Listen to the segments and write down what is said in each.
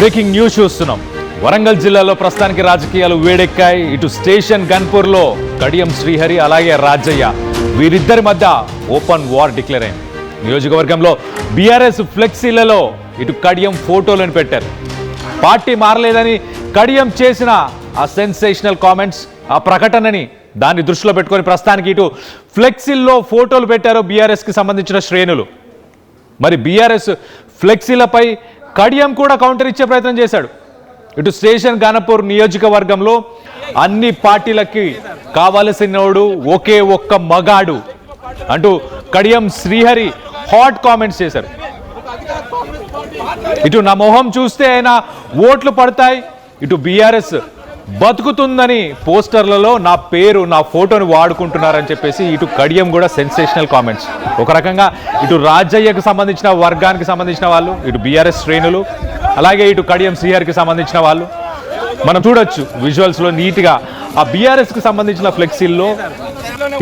Breaking news చూస్తున్నాం. వరంగల్ జిల్లాలో ప్రస్తుతానికి రాజకీయాలు వేడెక్కాయి. ఇటు స్టేషన్ గన్పూర్లో కడియం శ్రీహరి అలాగే రాజయ్య వీరిద్దరి మధ్య ఓపెన్ వార్ డిక్లేర్ అయింది. నియోజకవర్గంలో బీఆర్ఎస్ ఫ్లెక్సీలలో ఇటు కడియం ఫోటోలను పెట్టారు. పార్టీ మారలేదని కడియం చేసిన ఆ సెన్సేషనల్ కామెంట్స్, ఆ ప్రకటనని దాన్ని దృష్టిలో పెట్టుకొని ప్రస్తుతానికి ఇటు ఫ్లెక్సీల్లో ఫోటోలు పెట్టారు బీఆర్ఎస్కి సంబంధించిన శ్రేణులు. మరి బీఆర్ఎస్ ఫ్లెక్సీలపై కడియం కూడా కౌంటర్ ఇచ్చే ప్రయత్నం చేశాడు. ఇటు స్టేషన్ గన్పూర్ నియోజకవర్గంలో అన్ని పార్టీలకి కావలసినోడు ఒకే ఒక్క మగాడు అంటూ కడియం శ్రీహరి హాట్ కామెంట్స్ చేశారు. ఇటు నా మొహం చూస్తే అయినా ఓట్లు పడతాయి, ఇటు బీఆర్ఎస్ బతుకుతుందని పోస్టర్లలో నా పేరు నా ఫోటోని వాడుకుంటున్నారని చెప్పేసి ఇటు కడియం కూడా సెన్సేషనల్ కామెంట్స్. ఒక రకంగా ఇటు రాజయ్యకు సంబంధించిన వర్గానికి సంబంధించిన వాళ్ళు, ఇటు బీఆర్ఎస్ శ్రేణులు, అలాగే ఇటు కడియం శ్రీహరికి సంబంధించిన వాళ్ళు మనం చూడొచ్చు విజువల్స్లో నీట్గా ఆ బీఆర్ఎస్కి సంబంధించిన ఫ్లెక్సీల్లో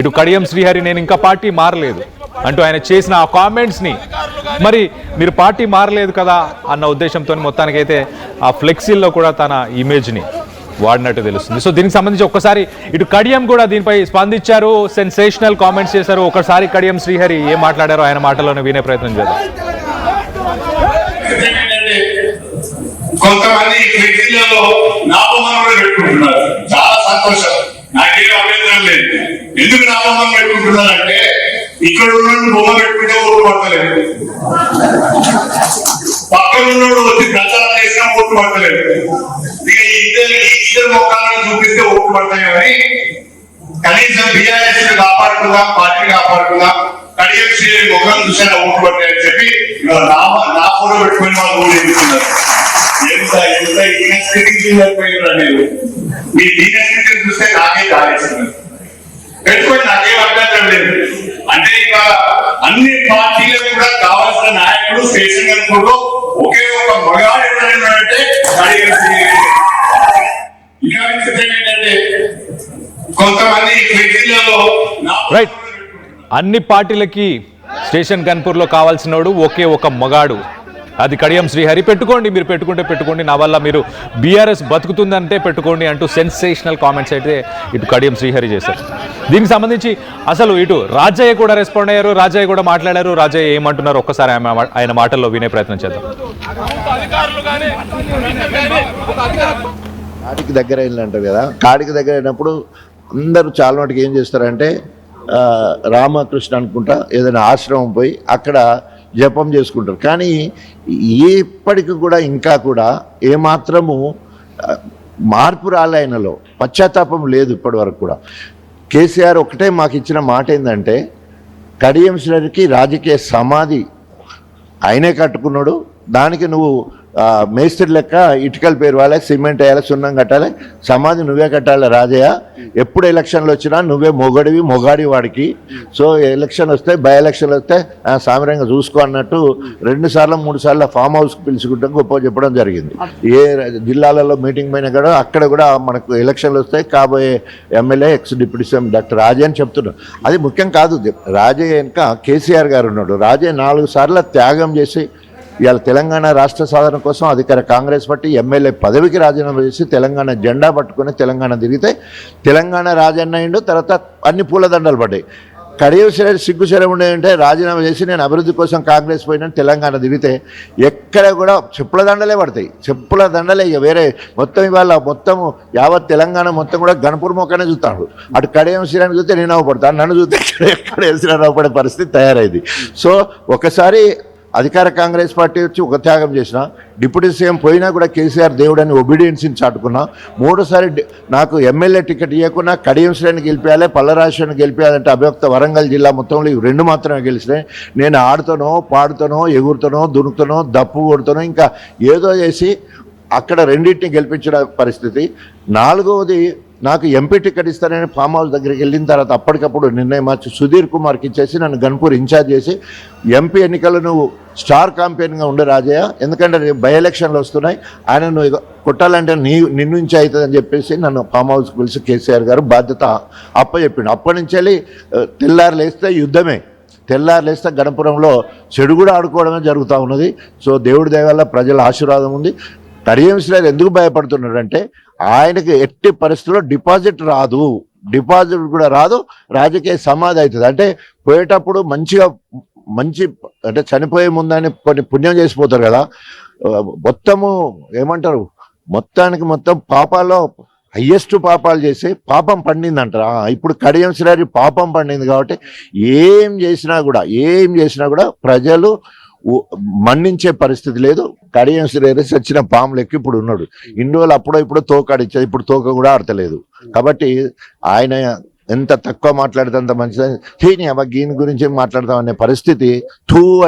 ఇటు కడియం శ్రీహరి నేను ఇంకా పార్టీ మారలేదు అంటూ ఆయన చేసిన ఆ కామెంట్స్ని మరి మీరు పార్టీ మారలేదు కదా అన్న ఉద్దేశంతో మొత్తానికైతే ఆ ఫ్లెక్సీల్లో కూడా తన ఇమేజ్ని వాడినట్టు తెలుస్తుంది. సో దీనికి సంబంధించి ఒక్కసారి ఇటు కడియం కూడా దీనిపై స్పందించారు, సెన్సేషనల్ కామెంట్స్ చేశారు. ఒకసారి కడియం శ్రీహరి ఏం మాట్లాడారో ఆయన మాటలోనే వినే ప్రయత్నం చేద్దాం. కొంతమంది ఫ్లెక్సీలలో నా బొమ్మను కూడా పెట్టుకుంటున్నారు. చాలా సంతోషం, నాకేం అభ్యంతరం లేదు. ఎందుకు నా బొమ్మను పెట్టుకుంటున్నారంటే ఇక్కడ ఉన్న బొమ్మ పెట్టుకుంటే ఓట్లు పడతలేదు, పక్కన ఉన్నోడు వచ్చి ప్రచారం చేసినా ఓట్లు పడతలేదు. ఇక ఇద్దరు మొక్కలను చూపిస్తే ఓట్లు పడతాయి. కానీ కనీసం బీఆర్ఎస్ కాపాడుకుందాం, పార్టీ కాపాడుకుందాం, కడియం శ్రీహరి మొక్కలు చూసినా ఓట్లు పడతాయని చెప్పి నా ఫోటో పెట్టుకుని వాళ్ళు ఓట్లు ఎదుగుతున్నారు. మీ దీనస్థితిని చూస్తే నాకే దారేస్తున్నారు. పెట్టుకొని నాకేం అభ్యంతరం లేదు. అంటే ఇక అన్ని పార్టీలకు కూడా కావాల్సిన నాయకుడు స్టేషన్ గన్పూర్లో ఒకే ఒక మగాడు ఎవరంటే ఇక ఏంటంటే కొంతమంది ఫ్లెక్సీలలో రైట్, అన్ని పార్టీలకి స్టేషన్ గన్పూర్లో కావాల్సినోడు ఒకే ఒక మగాడు, అది కడియం శ్రీహరి. పెట్టుకోండి, మీరు పెట్టుకుంటే పెట్టుకోండి, నా వల్ల మీరు బీఆర్ఎస్ బతుకుతుందంటే పెట్టుకోండి అంటూ సెన్సేషనల్ కామెంట్స్ అయితే ఇటు కడియం శ్రీహరి చేశారు. దీనికి సంబంధించి అసలు ఇటు రాజయ్య కూడా రెస్పాండ్ అయ్యారు, రాజయ్య కూడా మాట్లాడారు. రాజయ్య ఏమంటున్నారు ఒక్కసారి ఆయన మాటల్లో వినే ప్రయత్నం చేద్దాం. కాడికి దగ్గర అయిందంటారు కదా, కాడికి దగ్గర అయినప్పుడు అందరూ చాలా మటుకు ఏం చేస్తారంటే రామకృష్ణ అనుకుంటా ఏదైనా ఆశ్రమం పోయి అక్కడ జపం చేసుకుంటారు. కానీ ఇప్పటికి కూడా ఇంకా కూడా ఏమాత్రము మార్పు రాలే, ఆయనలో పశ్చాత్తాపం లేదు ఇప్పటి వరకు కూడా. కేసీఆర్ ఒకటే మాకు ఇచ్చిన మాట ఏంటంటే కడియం శ్రీహరికి రాజకీయ సమాధి ఆయనే కట్టుకున్నాడు, దానికి నువ్వు మేస్త్రి లెక్క ఇటుకల పేరు వాళ్ళే, సిమెంట్ వేయాలి, సున్నం కట్టాలి, సమాధి నువ్వే కట్టాలి రాజయ్య. ఎప్పుడు ఎలక్షన్లు వచ్చినా నువ్వే మొగాడి వాడికి. సో ఎలక్షన్ వస్తే బై ఎలక్షన్లు వస్తే సామరంగా చూసుకో అన్నట్టు 2 సార్లు 3 సార్లు ఫామ్ హౌస్కి పిలుచుకుంటాం గొప్ప చెప్పడం జరిగింది. ఏ జిల్లాలలో మీటింగ్ పోయినా కూడా అక్కడ కూడా మనకు ఎలక్షన్లు వస్తాయి, కాబోయే MLA ex deputy CM doctor Rajaiah అని చెప్తున్నాడు. అది ముఖ్యం కాదు, రాజయ్య వెనుక కేసీఆర్ గారు ఉన్నాడు. రాజయ్య 4 సార్లు త్యాగం చేసి ఇవాళ తెలంగాణ రాష్ట్ర సాధన కోసం అధికార కాంగ్రెస్ పార్టీ ఎమ్మెల్యే పదవికి రాజీనామా చేసి తెలంగాణ జెండా పట్టుకొని తెలంగాణ తిరిగితే తెలంగాణ రాజన్న అయిండు. తర్వాత అన్ని పూలదండలు పడ్డాయి. కడియం శ్రీహరి సిగ్గుశరం ఉండేదంటే రాజీనామా చేసి నేను అభివృద్ధి కోసం కాంగ్రెస్ పోయినా తెలంగాణ తిరిగితే ఎక్కడ కూడా చెప్పుల దండలే పడతాయి, చెప్పుల దండలే. ఇక వేరే మొత్తం ఇవాళ మొత్తం యావత్ తెలంగాణ మొత్తం కూడా గన్పూర్ మొక్కనే చూస్తాడు. అటు కడియం శ్రీహరిని చూస్తే నేను నవ్వుపడతాను, నన్ను చూస్తే కడియం శ్రీహరి నవ్వుపడే పరిస్థితి తయారైంది. సో ఒకసారి అధికార కాంగ్రెస్ పార్టీ వచ్చి ఒక త్యాగం చేసిన, డిప్యూటీ సీఎం పోయినా కూడా కేసీఆర్ దేవుడని ఒబీడియన్స్ని చాటుకున్నా, 3సారి నాకు ఎమ్మెల్యే టికెట్ ఇవ్వకున్నా కడియం శ్రేణిని గెలిపేయాలి, పల్లరాజుని గెలిపేయాలంటే అభ్యక్త వరంగల్ జిల్లా మొత్తంలో ఇవి 2 మాత్రమే గెలిచినాయి. నేను ఆడుతానో పాడుతానో ఎగురుతానో దునుకుతానో దప్పు కొడుతానో ఇంకా ఏదో చేసి అక్కడ 2టిని గెలిపించిన పరిస్థితి. 4వది నాకు ఎంపీ టికెట్ ఇస్తానని ఫామ్ హౌస్ దగ్గరికి వెళ్ళిన తర్వాత అప్పటికప్పుడు నిర్ణయం మార్చి సుధీర్ కుమార్కి ఇచ్చేసి నన్ను గన్పూర్ ఇన్ఛార్జ్ చేసి ఎంపీ ఎన్నికల్లో నువ్వు స్టార్ క్యాంపెయిన్గా ఉండే రాజయ్య, ఎందుకంటే బై ఎలక్షన్లు వస్తున్నాయి, ఆయన నువ్వు కొట్టాలంటే నిన్ను నుంచి అవుతుందని చెప్పేసి నన్ను ఫామ్ హౌస్కి పిలిచి కేసీఆర్ గారు బాధ్యత అప్పచెప్పిండు. అప్పటి నుంచి వెళ్ళి తెల్లారు లేస్తే యుద్ధమే, తెల్లారులేస్తే గణపురంలో చెడు కూడా ఆడుకోవడమే జరుగుతూ ఉన్నది. సో దేవుడి దయ వల్ల ప్రజల ఆశీర్వాదం ఉంది. కడియం శ్రీహరి ఎందుకు భయపడుతున్నాడంటే ఆయనకి ఎట్టి పరిస్థితుల్లో డిపాజిట్ రాదు, డిపాజిట్ కూడా రాదు, రాజకీయ సమాధి అవుతుంది. అంటే పోయేటప్పుడు మంచి అంటే చనిపోయే ముందని కొన్ని పుణ్యం చేసిపోతారు కదా, మొత్తము ఏమంటారు మొత్తానికి మొత్తం పాపాల్లో హయ్యెస్ట్ పాపాలు చేసి పాపం పండిందంటారా. ఇప్పుడు కడియం శ్రీహరి పాపం పండింది కాబట్టి ఏం చేసినా కూడా ప్రజలు మన్నించే పరిస్థితి లేదు. కడియం శ్రీహరి చచ్చిన పాము లెక్క ఇప్పుడు ఉన్నాడు. ఇన్ని రోజులు అప్పుడో ఇప్పుడు తోక ఆడిచ్చేది, ఇప్పుడు తోక కూడా ఆడతలేదు. కాబట్టి ఆయన ఎంత తక్కువ మాట్లాడితే అంత మంచిదని దీని దీని గురించి మాట్లాడతాం అనే పరిస్థితి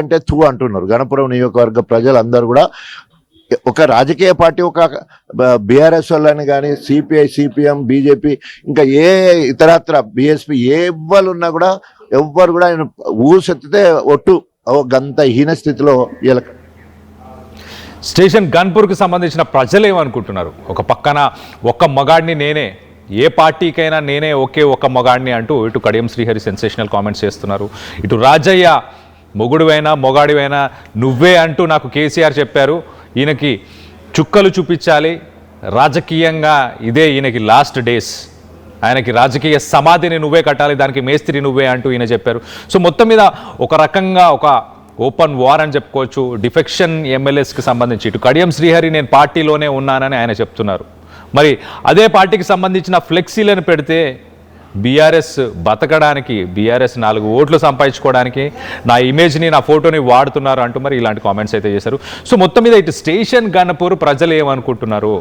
అంటే అంటున్నారు. గణపురం నియోజకవర్గ ప్రజలందరూ కూడా ఒక రాజకీయ పార్టీ, ఒక బీఆర్ఎస్ వాళ్ళని కానీ సిపిఐ, సిపిఎం, బీజేపీ, ఇంకా ఏ ఇతరత్ర బిఎస్పీ ఎవ్వరు ఉన్నా కూడా ఎవ్వరు కూడా ఆయన ఊసెత్తితే ఒట్టు గంత హీన స్థితిలో స్టేషన్ గన్పూర్కి సంబంధించిన ప్రజలు ఏమనుకుంటున్నారు? ఒక పక్కన ఒక్క మగాడిని నేనే, ఏ పార్టీకైనా నేనే ఒక్క మగాడిని అంటూ ఇటు కడియం శ్రీహరి సెన్సేషనల్ కామెంట్స్ చేస్తున్నారు. ఇటు రాజయ్య మొగుడువైనా మొగాడివైనా నువ్వే అంటూ నాకు కేసీఆర్ చెప్పారు, ఈయనకి చుక్కలు చూపించాలి, రాజకీయంగా ఇదే ఈయనకి లాస్ట్ డేస్, ఆయనకి రాజకీయ సమాధిని నువ్వే కట్టాలి, దానికి మేస్త్రి నువ్వే అంటూ ఈయన చెప్పారు. సో మొత్తం మీద ఒక రకంగా ఒక ఓపెన్ వార్ అని చెప్పుకోవచ్చు డిఫెక్షన్ ఎమ్మెల్యేస్కి సంబంధించి. ఇటు కడియం శ్రీహరి నేను పార్టీలోనే ఉన్నానని ఆయన చెప్తున్నారు. మరి అదే పార్టీకి సంబంధించిన ఫ్లెక్సీలను పెడితే బీఆర్ఎస్ బతకడానికి, బీఆర్ఎస్ 4 ఓట్లు సంపాదించుకోవడానికి నా ఇమేజ్ని, నా ఫోటోని వాడుతున్నారు అంటూ మరి ఇలాంటి కామెంట్స్ అయితే చేశారు. సో మొత్తం మీద ఇటు స్టేషన్ గణపూర్ ప్రజలు ఏమనుకుంటున్నారు,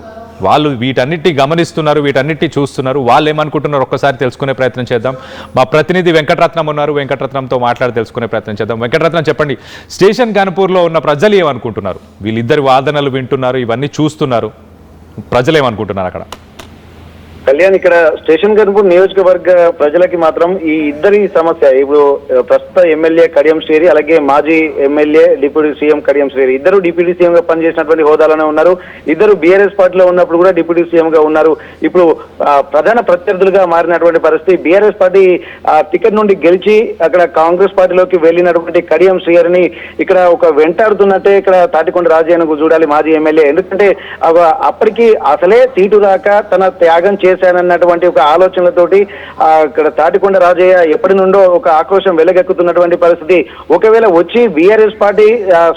వాళ్ళు వీటన్నిటి గమనిస్తున్నారు, వీటన్నిటి చూస్తున్నారు, వాళ్ళు ఏమనుకుంటున్నారు ఒక్కసారి తెలుసుకునే ప్రయత్నం చేద్దాం. మా ప్రతినిధి వెంకటరత్నం ఉన్నారు, వెంకటరత్నంతో మాట్లాడి తెలుసుకునే ప్రయత్నం చేద్దాం. వెంకటరత్నం చెప్పండి, స్టేషన్ గణపూర్లో ఉన్న ప్రజలు ఏమనుకుంటున్నారు? వీళ్ళిద్దరి వాదనలు వింటున్నారు, ఇవన్నీ చూస్తున్నారు, ప్రజలు ఏమనుకుంటున్నారు అక్కడ? కళ్యాణ్, ఇక్కడ స్టేషన్ గన్పూర్ నియోజకవర్గ ప్రజలకి మాత్రం ఈ ఇద్దరి సమస్య, ఇప్పుడు ప్రస్తుత ఎమ్మెల్యే కడియం శ్రీహరి, అలాగే మాజీ MLA deputy CM Kadiyam Srihari, ఇద్దరు డిప్యూటీ సీఎం గా పనిచేసినటువంటి హోదాలోనే ఉన్నారు. ఇద్దరు బీఆర్ఎస్ పార్టీలో ఉన్నప్పుడు కూడా డిప్యూటీ సీఎం గా ఉన్నారు. ఇప్పుడు ప్రధాన ప్రత్యర్థులుగా మారినటువంటి పరిస్థితి. బీఆర్ఎస్ పార్టీ టికెట్ నుండి గెలిచి అక్కడ కాంగ్రెస్ పార్టీలోకి వెళ్ళినటువంటి కడియం శ్రీహరిని ఇక్కడ ఒక వెంటాడుతున్నట్టే ఇక్కడ తాటికొండ రాజయ్యను చూడాలి, మాజీ ఎమ్మెల్యే. ఎందుకంటే అప్పటికి అసలే సీటు దాకా తన త్యాగం చేశానన్నటువంటి ఒక ఆలోచనలతోటి ఇక్కడ తాటికొండ రాజయ్య ఎప్పటి నుండో ఒక ఆక్రోశం వెలగెక్కుతున్నటువంటి పరిస్థితి. ఒకవేళ వచ్చి బీఆర్ఎస్ పార్టీ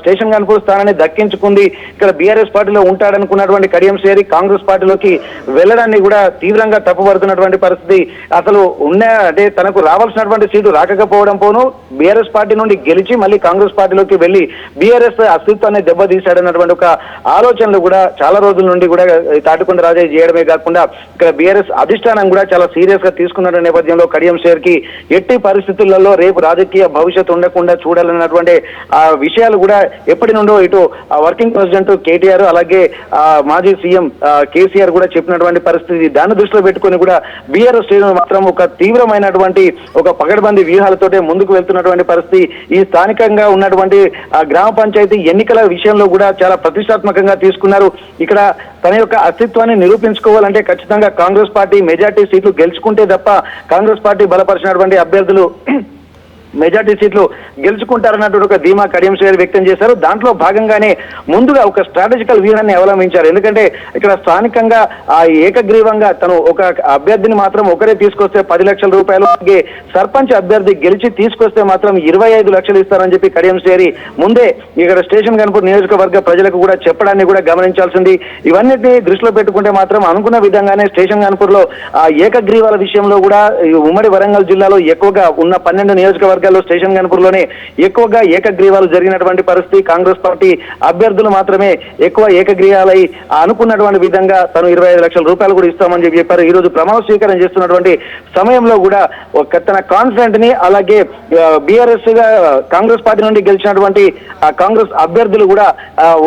స్టేషన్ గన్పూర్ స్థానాన్ని దక్కించుకుంది, ఇక్కడ బీఆర్ఎస్ పార్టీలో ఉంటాడనుకున్నటువంటి కడియం శ్రీహరి కాంగ్రెస్ పార్టీలోకి వెళ్లడాన్ని కూడా తీవ్రంగా తప్పుపడుతున్నటువంటి పరిస్థితి. అసలు అంటే తనకు రావాల్సినటువంటి సీటు రాకపోవడం పోను, బీఆర్ఎస్ పార్టీ నుండి గెలిచి మళ్ళీ కాంగ్రెస్ పార్టీలోకి వెళ్లి బీఆర్ఎస్ అస్తిత్వాన్ని దెబ్బతీశాడన్నటువంటి ఒక ఆలోచనలు కూడా చాలా రోజుల నుండి కూడా తాటికొండ రాజయ్య చేయడమే కాకుండా ఇక్కడ బీఆర్ఎస్ అధిష్టానం కూడా చాలా సీరియస్ గా తీసుకున్న నేపథ్యంలో కడియం శ్రీహరికి ఎట్టి పరిస్థితులలో రేపు రాజకీయ భవిష్యత్తు ఉండకుండా చూడాలన్నటువంటి విషయాలు కూడా ఎప్పటి నుండో ఇటు వర్కింగ్ ప్రెసిడెంట్ కేటీఆర్, అలాగే మాజీ సీఎం కేసీఆర్ కూడా చెప్పినటువంటి పరిస్థితి. దాన్ని దృష్టిలో పెట్టుకుని కూడా బీఆర్ఎస్ శ్రేణులు మాత్రం ఒక తీవ్రమైనటువంటి ఒక పగడ్బందీ వ్యూహాలతోటే ముందుకు వెళ్తున్నటువంటి పరిస్థితి. ఈ స్థానికంగా ఉన్నటువంటి గ్రామ పంచాయతీ ఎన్నికల విషయంలో కూడా చాలా ప్రతిష్టాత్మకంగా తీసుకున్నారు. ఇక్కడ తన యొక్క అస్తిత్వాన్ని నిరూపించుకోవాలంటే ఖచ్చితంగా కాంగ్రెస్ పార్టీ మెజార్టీ సీట్లు గెలుచుకుంటే తప్ప కాంగ్రెస్ పార్టీ బలపరిచినటువంటి అభ్యర్థులు మెజార్టీ సీట్లు గెలుచుకుంటారన్నటువంటి ఒక ధీమా కడియం శ్రీహరి వ్యక్తం చేశారు. దాంట్లో భాగంగానే ముందుగా ఒక స్ట్రాటజికల్ వ్యూహాన్ని అవలంబించారు. ఎందుకంటే ఇక్కడ స్థానికంగా ఏకగ్రీవంగా తను ఒక అభ్యర్థిని మాత్రం ఒకరే తీసుకొస్తే 10 లక్షల రూపాయలు, అలాగే సర్పంచ్ అభ్యర్థి గెలిచి తీసుకొస్తే మాత్రం 25 లక్షలు ఇస్తారని చెప్పి కడియం శ్రీహరి ముందే ఇక్కడ స్టేషన్ గన్పూర్ నియోజకవర్గ ప్రజలకు కూడా చెప్పడాన్ని కూడా గమనించాల్సింది. ఇవన్నిటిని దృష్టిలో పెట్టుకుంటే మాత్రం అనుకున్న విధంగానే స్టేషన్ గన్పూర్ లో ఏకగ్రీవాల విషయంలో కూడా ఉమ్మడి వరంగల్ జిల్లాలో ఎక్కువగా ఉన్న 12 నియోజకవర్గాలు స్టేషన్ గన్పూర్ లోనే ఎక్కువగా ఏకగ్రీవాలు జరిగినటువంటి పరిస్థితి. కాంగ్రెస్ పార్టీ అభ్యర్థులు మాత్రమే ఎక్కువ ఏకగ్రీవాలై అనుకున్నటువంటి విధంగా తను 25 లక్షల రూపాయలు కూడా ఇస్తామని చెప్పారు. ఈ రోజు ప్రమాణ స్వీకారం చేస్తున్నటువంటి సమయంలో కూడా తన కాన్ఫిడెంట్ ని, అలాగే బీఆర్ఎస్ గా కాంగ్రెస్ పార్టీ నుండి గెలిచినటువంటి కాంగ్రెస్ అభ్యర్థులు కూడా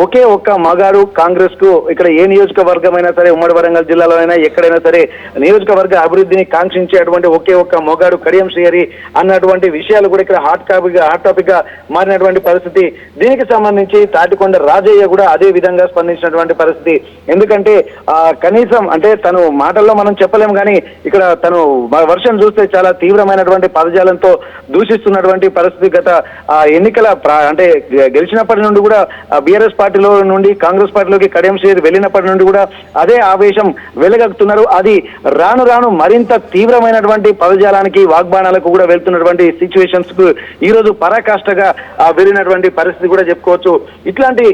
ఒకే ఒక్క మగాడు కాంగ్రెస్ కు ఇక్కడ ఏ నియోజకవర్గమైనా సరే, ఉమ్మడి వరంగల్ జిల్లాలో అయినా ఎక్కడైనా సరే నియోజకవర్గ అభివృద్ధిని కాంక్షించేటువంటి ఒకే ఒక్క మొగాడు కడియం శ్రీహరి అన్నటువంటి విషయాలు విషయాలు కూడా ఇక్కడ హాట్ టాపిక్ గా మారినటువంటి పరిస్థితి. దీనికి సంబంధించి తాటికొండ రాజయ్య కూడా అదే విధంగా స్పందించినటువంటి పరిస్థితి. ఎందుకంటే కనీసం అంటే తను మాటల్లో మనం చెప్పలేం కానీ ఇక్కడ తను వర్షం చూస్తే చాలా తీవ్రమైనటువంటి పదజాలంతో దూషిస్తున్నటువంటి పరిస్థితి. గత ఎన్నికల అంటే గెలిచినప్పటి నుండి కూడా బీఆర్ఎస్ పార్టీలో నుండి కాంగ్రెస్ పార్టీలోకి కడియం శ్రీహరి వెళ్ళినప్పటి నుండి కూడా అదే ఆవేశం వెలగక్కుతున్నారు. అది రాను రాను మరింత తీవ్రమైనటువంటి పదజాలానికి వాగ్బాణాలకు కూడా వెళ్తున్నటువంటి సిచ్యువేషన్స్ కు ఈ రోజు పరాకాష్ఠగా వెళ్ళినటువంటి పరిస్థితి కూడా చెప్పుకోవచ్చు. ఇట్లాంటి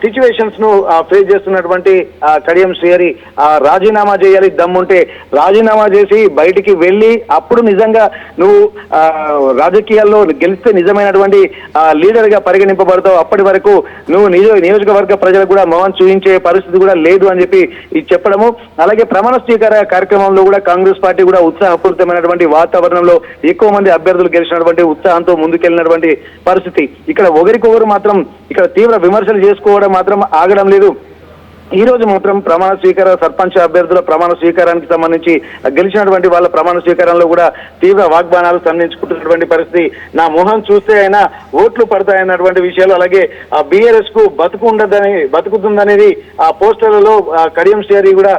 సిచ్యువేషన్స్ ను ఫేస్ చేస్తున్నటువంటి కడియం శ్రీహరి రాజీనామా చేయాలి, దమ్ముంటే రాజీనామా చేసి బయటికి వెళ్ళి అప్పుడు నిజంగా నువ్వు రాజకీయాల్లో గెలిస్తే నిజమైనటువంటి లీడర్ గా పరిగణింపబడతావు. అప్పటి వరకు నువ్వు నియోజకవర్గ ప్రజలకు కూడా మొహం చూపించే పరిస్థితి కూడా లేదు అని చెప్పి చెప్పడము. అలాగే ప్రమాణ స్వీకార కార్యక్రమంలో కూడా కాంగ్రెస్ పార్టీ కూడా ఉత్సాహపూరితమైనటువంటి వాతావరణంలో ఎక్కువ మంది అభ్యర్థులు గెలిచినటువంటి ఉత్సాహంతో ముందుకెళ్లినటువంటి పరిస్థితి. ఇక్కడ ఒకరికొకరు మాత్రం ఇక్కడ తీవ్ర విమర్శలు చేసుకోవడం మాత్రం ఆగడం లేదు. ఈ రోజు మాత్రం ప్రమాణ స్వీకార సర్పంచ్ అభ్యర్థుల ప్రమాణ స్వీకారానికి సంబంధించి గెలిచినటువంటి వాళ్ళ ప్రమాణ స్వీకారంలో కూడా తీవ్ర వాగ్బాణాలు సంధించుకుంటున్నటువంటి పరిస్థితి. నా మొహం చూస్తే అయినా ఓట్లు పడతాయన్నటువంటి విషయాలు, అలాగే బీఆర్ఎస్ కు బతుకుతుందనేది ఆ పోస్టర్లలో కడియం శ్రీహరి కూడా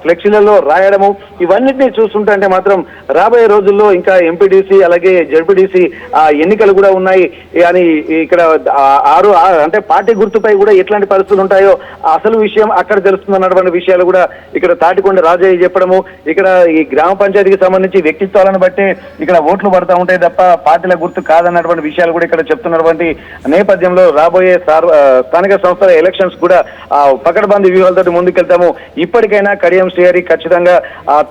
ఫ్లెక్సీలలో రాయడము, ఇవన్నిటినీ చూస్తుంటే మాత్రం రాబోయే రోజుల్లో ఇంకా ఎంపీడీసీ అలాగే జడ్పీడీసీ ఎన్నికలు కూడా ఉన్నాయి అని ఇక్కడ అంటే పార్టీ గుర్తుపై కూడా ఎట్లాంటి పరిస్థితులు ఉంటాయో అసలు విషయం అక్కడ తెలుస్తుందన్నటువంటి విషయాలు కూడా ఇక్కడ తాటికొండ రాజయ్య చెప్పడము. ఇక్కడ ఈ గ్రామ పంచాయతీకి సంబంధించి వ్యక్తిత్వాలను బట్టే ఇక్కడ ఓట్లు పడతా ఉంటాయి తప్ప పార్టీల గుర్తు కాదన్నటువంటి విషయాలు కూడా ఇక్కడ చెప్తున్నటువంటి నేపథ్యంలో రాబోయే స్థానిక సంస్థల ఎలక్షన్స్ కూడా పకడ్బందీ వ్యూహాలతో ముందుకెళ్తాము. ఇప్పటికైనా కడియం శ్రీహరి ఖచ్చితంగా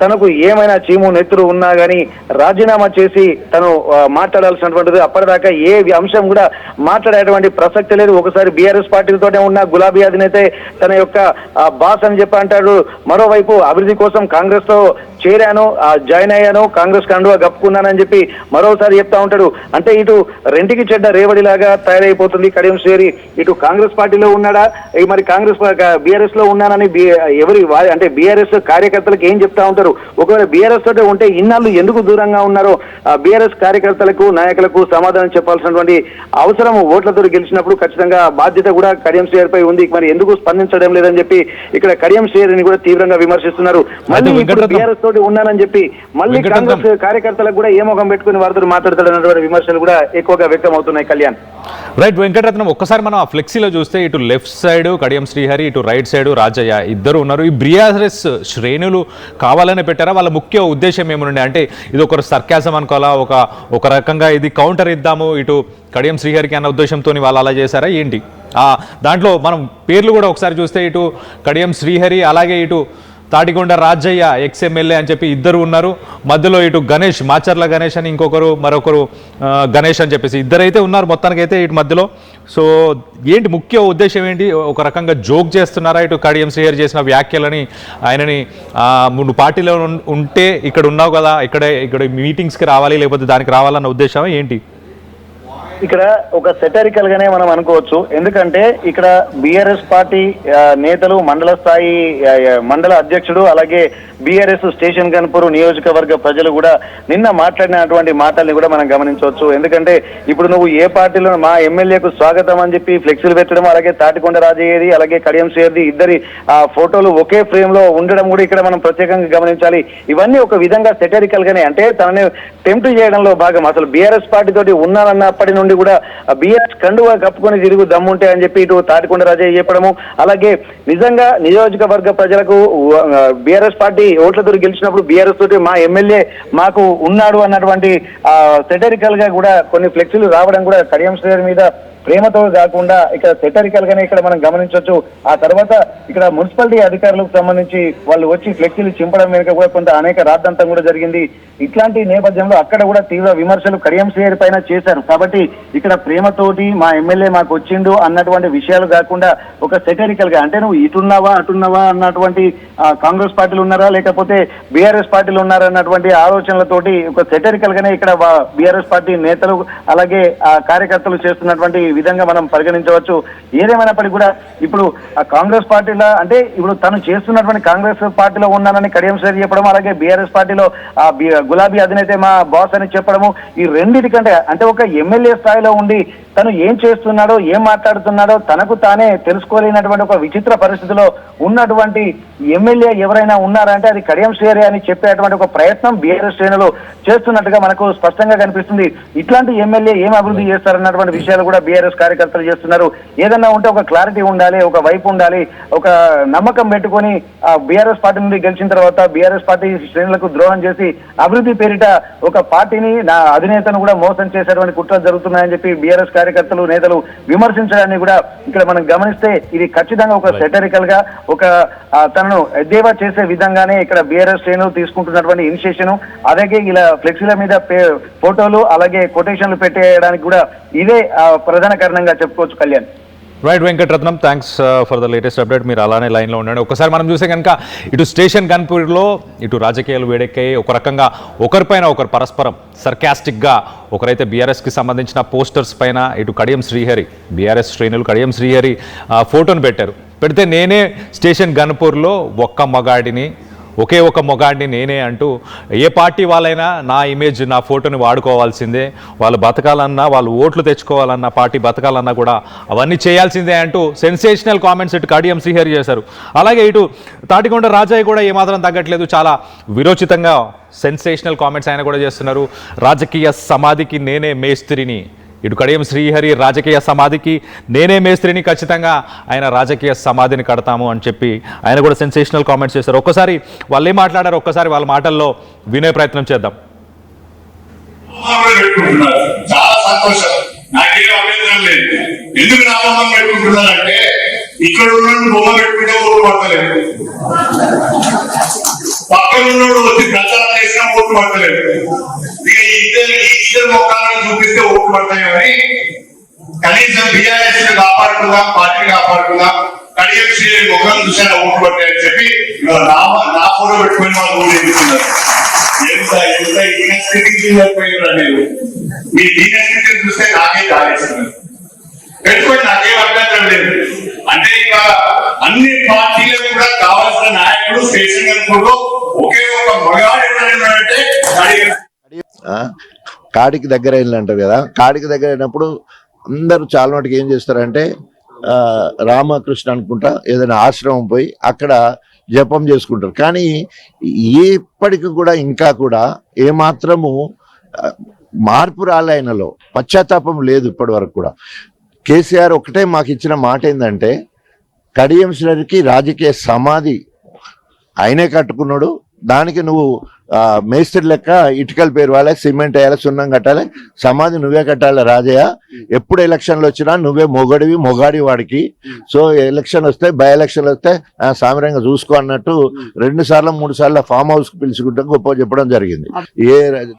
తనకు ఏమైనా చీము నెత్తురు ఉన్నా గానీ రాజీనామా చేసి తను మాట్లాడాల్సినటువంటిది. అప్పటిదాకా ఏ అంశం కూడా మాట్లాడేటువంటి ప్రసక్తి లేదు. ఒకసారి బీఆర్ఎస్ పార్టీలతోనే ఉన్న గులాబీ అధినేత తన యొక్క బాస్ అని చెప్పి అంటాడు, మరోవైపు అభివృద్ధి కోసం కాంగ్రెస్ తో చేరాను, జాయిన్ అయ్యాను, కాంగ్రెస్ కండువా గప్పుకున్నానని చెప్పి మరోసారి చెప్తా ఉంటాడు. అంటే ఇటు రెంటికి చెడ్డ రేవడిలాగా తయారైపోతుంది కడియం శ్రీహరి. ఇటు కాంగ్రెస్ పార్టీలో ఉన్నాడా, మరి కాంగ్రెస్ బీఆర్ఎస్ లో ఉన్నానని అంటే బీఆర్ఎస్ కార్యకర్తలకు ఏం చెప్తా ఉంటారు. ఒకవేళ బీఆర్ఎస్ తోటే ఉంటే ఇన్నాళ్ళు ఎందుకు దూరంగా ఉన్నారో బీఆర్ఎస్ కార్యకర్తలకు నాయకులకు సమాధానం చెప్పాల్సినటువంటి అవసరం ఓట్లతో గెలిచినప్పుడు ఖచ్చితంగా బాధ్యత కూడా కడియం శ్రీహరిపై ఉంది. మరి ఎందుకు స్పందించడం లేదని చెప్పి ఇక్కడ కడియం శ్రీహరిని కూడా తీవ్రంగా విమర్శిస్తున్నారు. మళ్ళీ ఇప్పుడు బీఆర్ఎస్ తోటి ఉన్నానని చెప్పి మళ్ళీ కాంగ్రెస్ కార్యకర్తలకు కూడా ఏ ముఖం పెట్టుకుని వారితో మాట్లాడతాడన్నటువంటి విమర్శలు కూడా ఎక్కువగా వ్యక్తం అవుతున్నాయి. కళ్యాణ్, రైట్. వెంకటరత్నం, ఒక్కసారి మనం ఆ ఫ్లెక్సీలో చూస్తే ఇటు లెఫ్ట్ సైడ్ కడియం శ్రీహరి, ఇటు రైట్ సైడ్ రాజయ్య ఇద్దరు ఉన్నారు. ఈ బీఆర్ఎస్ శ్రేణులు కావాలనే పెట్టారా? వాళ్ళ ముఖ్య ఉద్దేశం ఏమనుండే? అంటే ఇది ఒక సర్కాజం అనుకోవాలా, ఒక రకంగా ఇది కౌంటర్ ఇద్దాము ఇటు కడియం శ్రీహరికి అన్న ఉద్దేశంతో వాళ్ళు అలా చేశారా ఏంటి? దాంట్లో మనం పేర్లు కూడా ఒకసారి చూస్తే ఇటు కడియం శ్రీహరి అలాగే ఇటు తాటికొండ రాజయ్య ఎక్స్ఎమ్మెల్యే అని చెప్పి ఇద్దరు ఉన్నారు. మధ్యలో ఇటు గణేష్, మాచర్ల గణేష్ అని మరొకరు గణేష్ అని చెప్పేసి ఇద్దరైతే ఉన్నారు మొత్తానికైతే ఇటు మధ్యలో. సో ఏంటి ముఖ్య ఉద్దేశం ఏంటి? ఒక రకంగా జోక్ చేస్తున్నారా ఇటు కడియం శ్రీహరి చేసిన వ్యాఖ్యలని? ఆయనని నువ్వు పార్టీలో ఉంటే ఇక్కడ ఉన్నావు కదా, ఇక్కడ మీటింగ్స్కి రావాలి లేకపోతే దానికి రావాలన్న ఉద్దేశం ఏంటి? ఇక్కడ ఒక సెటరికల్ గానే మనం అనుకోవచ్చు. ఎందుకంటే ఇక్కడ బీఆర్ఎస్ పార్టీ నేతలు, మండల అధ్యక్షుడు అలాగే బీఆర్ఎస్ స్టేషన్ గన్పూర్ నియోజకవర్గ ప్రజలు కూడా నిన్న మాట్లాడినటువంటి మాటల్ని కూడా మనం గమనించవచ్చు. ఎందుకంటే ఇప్పుడు నువ్వు ఏ పార్టీలో మా ఎమ్మెల్యేకు స్వాగతం అని చెప్పి ఫ్లెక్సీలు పెట్టడం, అలాగే తాటికొండ రాజయ్యది అలాగే కడియం శ్రీహరి ఇద్దరి ఫోటోలు ఒకే ఫ్రేమ్ లో ఉండడం కూడా ఇక్కడ మనం ప్రత్యేకంగా గమనించాలి. ఇవన్నీ ఒక విధంగా సెటరికల్ గానే, అంటే తనని టెంప్ట్ చేయడంలో భాగం. అసలు బీఆర్ఎస్ పార్టీ తోటి ఉన్నానన్నప్పటి నుండి కూడా బీఆర్ఎస్ కండువా కప్పుకొని తిరుగు దమ్ముంటే అని చెప్పి ఇటు తాటికొండ రాజయ్య చెప్పడము, అలాగే నిజంగా నియోజకవర్గ ప్రజలకు బీఆర్ఎస్ పార్టీ ఓట్లతో గెలిచినప్పుడు బీఆర్ఎస్ తోటి మా ఎమ్మెల్యే మాకు ఉన్నాడు అన్నటువంటి సెటరికల్ గా కూడా కొన్ని ఫ్లెక్సీలు రావడం కూడా కడియం శ్రీహరి మీద ప్రేమతో కాకుండా ఇక్కడ సెటరికల్ గానే ఇక్కడ మనం గమనించవచ్చు. ఆ తర్వాత ఇక్కడ మున్సిపాలిటీ అధికారులకు సంబంధించి వాళ్ళు వచ్చి ఫ్లెక్సీలు చింపడం వెనుక కూడా కొంత అనేక రాద్ధాంతం కూడా జరిగింది. ఇట్లాంటి నేపథ్యంలో అక్కడ కూడా తీవ్ర విమర్శలు కడియం శ్రీహరి పైన చేశారు. కాబట్టి ఇక్కడ ప్రేమతోటి మా ఎమ్మెల్యే మాకు వచ్చిండు అన్నటువంటి విషయాలు కాకుండా ఒక సెటరికల్ గా, అంటే నువ్వు ఇటున్నావా అటున్నావా అన్నటువంటి కాంగ్రెస్ పార్టీలు ఉన్నారా లేకపోతే బీఆర్ఎస్ పార్టీలు ఉన్నారా అన్నటువంటి ఆలోచనలతోటి ఒక సెటరికల్ గానే ఇక్కడ బీఆర్ఎస్ పార్టీ నేతలు అలాగే కార్యకర్తలు చేస్తున్నటువంటి విధంగా మనం పరిగణించవచ్చు. ఏదేమైనప్పటికీ కూడా ఇప్పుడు ఆ కాంగ్రెస్ పార్టీలో అంటే ఇప్పుడు తను చేస్తున్నటువంటి కాంగ్రెస్ పార్టీలో ఉన్నానని కడియం శ్రీహరి చెప్పడం, అలాగే బీఆర్ఎస్ పార్టీలో గులాబీ అధినేత మా బాస్ అని చెప్పడము, ఈ రెండింటికంటే అంటే ఒక ఎమ్మెల్యే స్థాయిలో ఉండి తను ఏం చేస్తున్నాడో ఏం మాట్లాడుతున్నాడో తనకు తానే తెలుసుకోలేనటువంటి ఒక విచిత్ర పరిస్థితిలో ఉన్నటువంటి ఎమ్మెల్యే ఎవరైనా ఉన్నారంటే అది కడియం శ్రీహరి అని చెప్పేటువంటి ఒక ప్రయత్నం బీఆర్ఎస్ శ్రేణులు చేస్తున్నట్టుగా మనకు స్పష్టంగా కనిపిస్తుంది. ఇట్లాంటి ఎమ్మెల్యే ఏం అభివృద్ధి చేస్తారన్నటువంటి విషయాలు కూడా బీఆర్ఎస్ కార్యకర్తలు చేస్తున్నారు. ఏదన్నా ఉంటే ఒక క్లారిటీ ఉండాలి, ఒక వైపు ఉండాలి, ఒక నమ్మకం పెట్టుకొని బీఆర్ఎస్ పార్టీ నుండి గెలిచిన తర్వాత బీఆర్ఎస్ పార్టీ శ్రేణులకు ద్రోహం చేసి అభివృద్ధి పేరిట ఒక పార్టీని నా అధినేతను కూడా మోసం చేసేటువంటి కుట్రలు జరుగుతున్నాయని చెప్పి బీఆర్ఎస్ కార్యకర్తలు నేతలు విమర్శించడాన్ని కూడా ఇక్కడ మనం గమనిస్తే ఇది ఖచ్చితంగా ఒక సెటరికల్ గా ఒక తనను ఎద్దేవా చేసే విధంగానే ఇక్కడ బీఆర్ఎస్ శ్రేణులు తీసుకుంటున్నటువంటి ఇనిషియేషన్, అలాగే ఇలా ఫ్లెక్సీల మీద ఫోటోలు అలాగే కొటేషన్లు పెట్టేయడానికి కూడా ఇదే ప్రధాన కారణంగా చెప్పుకోవచ్చు. Kalyan. Right Venkataratnam, thanks for the latest update. మీరు అలానే లైన్లో ఉండండి. ఒకసారి మనం చూసే కనుక ఇటు స్టేషన్ గన్పూర్లో ఇటు రాజకీయాలు వేడెక్కాయి. ఒక రకంగా ఒకరిపైన ఒకరు పరస్పరం సర్కాస్టిక్గా ఒకరైతే బీఆర్ఎస్కి సంబంధించిన పోస్టర్స్ పైన ఇటు కడియం శ్రీహరి బీఆర్ఎస్ శ్రేణులు కడియం శ్రీహరి ఫోటోను పెట్టారు. పెడితే నేనే స్టేషన్ గన్పూర్లో ఒక్క మగాడిని ఒకే ఒక మొగాడిని నేనే అంటూ ఏ పార్టీ వాళ్ళైనా నా ఇమేజ్ నా ఫోటోని వాడుకోవాల్సిందే, వాళ్ళు బతకాలన్నా వాళ్ళు ఓట్లు తెచ్చుకోవాలన్నా పార్టీ బతకాలన్నా కూడా అవన్నీ చేయాల్సిందే అంటూ సెన్సేషనల్ కామెంట్స్ ఇటు కడియం శ్రీహరి చేశారు. అలాగే ఇటు తాటికొండ రాజయ్య కూడా ఏమాత్రం తగ్గట్లేదు, చాలా విరోచితంగా సెన్సేషనల్ కామెంట్స్ ఆయన కూడా చేస్తున్నారు. రాజకీయ సమాధికి నేనే మేస్త్రిని, ఇటు కడియం శ్రీహరి రాజకీయ సమాధికి నేనే మేస్త్రిని, ఖచ్చితంగా ఆయన రాజకీయ సమాధిని కడతాము అని చెప్పి ఆయన కూడా సెన్సేషనల్ కామెంట్స్ చేశారు. ఒక్కసారి వాళ్ళు ఏం మాట్లాడారు ఒక్కసారి వాళ్ళ మాటల్లో వినే ప్రయత్నం చేద్దాం. చాలా సంతోషం, నాకేం అభ్యంతరం లేదు. ఎందుకు నామం పెట్టుకుంటున్నారంటే ఇక్కడ ఉన్న బొమ్మ పెట్టుకుంటే ఓట్లు పడతలేదు, పక్కన ఉన్నోడు వచ్చి ప్రచారం చేసినా ఓట్లు పడతలేదు. ఇక ఇద్దరు మొక్కలను చూపిస్తే ఓట్లు పడతాయి అని కనీసం బీఆర్ఎస్ కాపాడుకుందాం, పార్టీ కాపాడుకుందాం, కడియం శ్రీహరి మొక్కలు చూసారా ఓట్లు పడతాయని చెప్పి నా ఫోటో పెట్టుకుని వాళ్ళు ఓట్లు వేస్తున్నారు. ఎంత ఎంత ఇన్వెస్టిగేషన్ అనేది మీ ఇన్వెస్టిగేషన్ చూస్తే నాకే దారేస్తున్నారు. పెట్టుకొని నాకేం అభ్యంతరం లేదు. అంటే ఇక అన్ని పార్టీలకు కూడా కావాల్సిన నాయకుడు స్టేషన్ గన్పూర్లో ఒకే ఒక మగాడు ఎవరంటే కాడికి దగ్గర అంటారు కదా, కాడికి దగ్గర అయినప్పుడు అందరూ చాలా మటుకు ఏం చేస్తారంటే రామకృష్ణ అనుకుంటా ఏదైనా ఆశ్రమం పోయి అక్కడ జపం చేసుకుంటారు. కానీ ఇప్పటికి కూడా ఇంకా కూడా ఏమాత్రము మార్పు రాలే, ఆయనలో పశ్చాత్తాపం లేదు ఇప్పటి వరకు కూడా. కేసీఆర్ ఒకటే మాకు ఇచ్చిన మాట ఏంటంటే కడియం శ్రీహరికి రాజకీయ సమాధి ఆయనే కట్టుకున్నాడు, దానికి నువ్వు మేస్త్రి లెక్క ఇటుకల పేరు వాళ్ళే, సిమెంట్ వేయాలి, సున్నం కట్టాలి, సమాధి నువ్వే కట్టాలి రాజయ్య. ఎప్పుడు ఎలక్షన్లు వచ్చినా నువ్వే మొగాడి వాడికి. సో ఎలక్షన్ వస్తే బై ఎలక్షన్లు వస్తే సామరంగా చూసుకో అన్నట్టు 2 సార్లు 3 సార్లు ఫామ్ హౌస్ కి పిలుచుకుంటే గొప్ప చెప్పడం జరిగింది.